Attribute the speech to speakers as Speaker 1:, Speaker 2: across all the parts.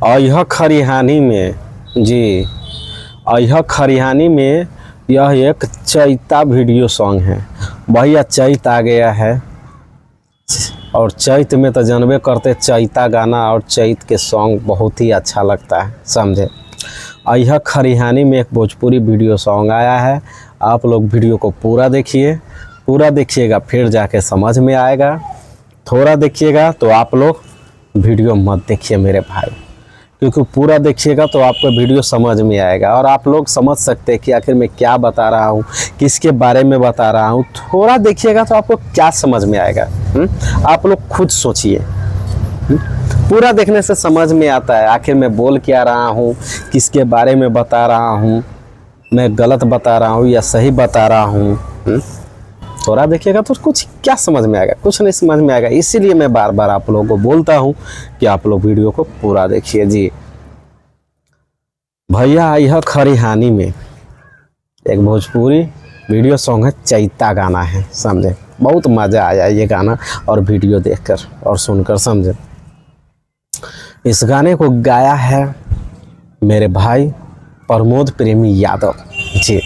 Speaker 1: अयह खरिहानी में जी, अयह खरिहानी में यह एक चैता वीडियो सॉन्ग है। भैया चैत आ गया है और चैत में तो जानबे करते चैता गाना और चैत के सॉन्ग बहुत ही अच्छा लगता है, समझे। अयह खरिहानी में एक भोजपुरी वीडियो सॉन्ग आया है। आप लोग वीडियो को पूरा देखिए, पूरा देखिएगा फिर जाके समझ में आएगा। थोड़ा देखिएगा तो आप लोग वीडियो मत देखिए मेरे भाई, क्योंकि पूरा देखिएगा तो आपको वीडियो समझ में आएगा और आप लोग समझ सकते हैं कि आखिर मैं क्या बता रहा हूँ, किसके बारे में बता रहा हूँ। थोड़ा देखिएगा तो आपको क्या समझ में आएगा, आप लोग खुद सोचिए। पूरा देखने से समझ में आता है आखिर मैं बोल क्या रहा हूँ, किसके बारे में बता रहा हूँ, मैं गलत बता रहा हूँ या सही बता रहा हूँ। थोड़ा देखिएगा तो कुछ क्या समझ में आएगा, कुछ नहीं समझ में आएगा। इसीलिए मैं बार बार आप लोगों को बोलता हूँ कि आप लोग वीडियो को पूरा देखिए जी। भैया यह खरिहानी में एक भोजपुरी वीडियो सॉन्ग है, चैता गाना है, समझे। बहुत मज़ा आया ये गाना और वीडियो देखकर और सुनकर, समझे। इस गाने को गाया है मेरे भाई प्रमोद प्रेमी यादव जी।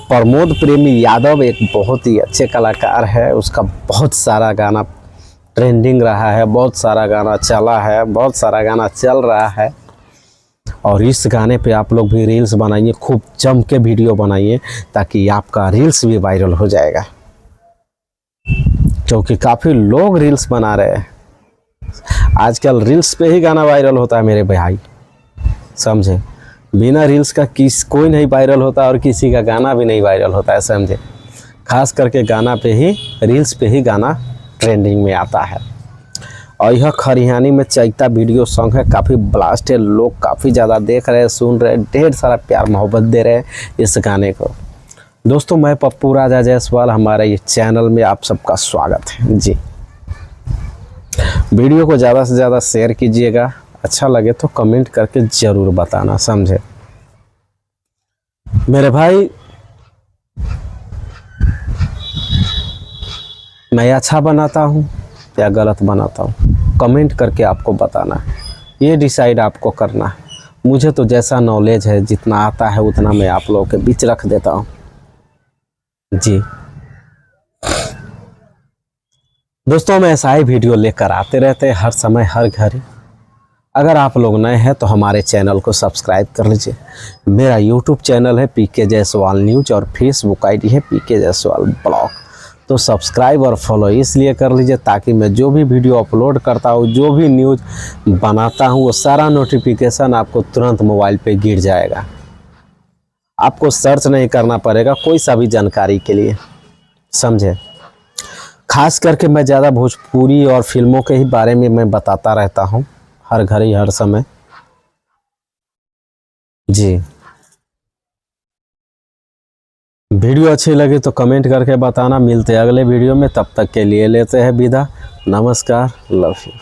Speaker 1: प्रमोद प्रेमी यादव एक बहुत ही अच्छे कलाकार है। उसका बहुत सारा गाना ट्रेंडिंग रहा है, बहुत सारा गाना चला है, बहुत सारा गाना चल रहा है। और इस गाने पे आप लोग भी रील्स बनाइए, खूब जम के वीडियो बनाइए, ताकि आपका रील्स भी वायरल हो जाएगा, क्योंकि काफ़ी लोग रील्स बना रहे हैं। आजकल रील्स पे ही गाना वायरल होता है मेरे भाई, समझे। बिना रील्स का कोई नहीं वायरल होता और किसी का गाना भी नहीं वायरल होता है, समझे। खास करके गाना पे ही, रील्स पे ही गाना ट्रेंडिंग में आता है। और यह खरिहानी में चैता वीडियो सॉन्ग है, काफ़ी ब्लास्ट है, लोग काफ़ी ज़्यादा देख रहे हैं, सुन रहे हैं, ढेर सारा प्यार मोहब्बत दे रहे हैं इस गाने को। दोस्तों मैं पप्पू राजा जायसवाल, हमारे ये चैनल में आप सबका स्वागत है जी। वीडियो को ज़्यादा से ज़्यादा शेयर कीजिएगा, अच्छा लगे तो कमेंट करके ज़रूर बताना, समझे मेरे भाई। मैं अच्छा बनाता हूँ या गलत बनाता हूँ, कमेंट करके आपको बताना है, ये डिसाइड आपको करना है। मुझे तो जैसा नॉलेज है, जितना आता है उतना मैं आप लोगों के बीच रख देता हूँ जी। दोस्तों मैं ऐसा ही वीडियो लेकर आते रहते हैं हर समय, हर घड़ी। अगर आप लोग नए हैं तो हमारे चैनल को सब्सक्राइब कर लीजिए। मेरा यूट्यूब चैनल है पीके जायसवाल न्यूज और फेसबुक आईडी है पीके जायसवाल ब्लॉग। तो सब्सक्राइब और फॉलो इसलिए कर लीजिए ताकि मैं जो भी वीडियो अपलोड करता हूँ, जो भी न्यूज़ बनाता हूँ, वो सारा नोटिफिकेशन आपको तुरंत मोबाइल पे गिर जाएगा। आपको सर्च नहीं करना पड़ेगा कोई सा भी जानकारी के लिए, समझे। खास करके मैं ज़्यादा भोजपुरी और फिल्मों के ही बारे में मैं बताता रहता हूँ, हर घड़ी हर समय जी। वीडियो अच्छी लगी तो कमेंट करके बताना। मिलते हैं अगले वीडियो में, तब तक के लिए लेते हैं विदा। नमस्कार, लव यू।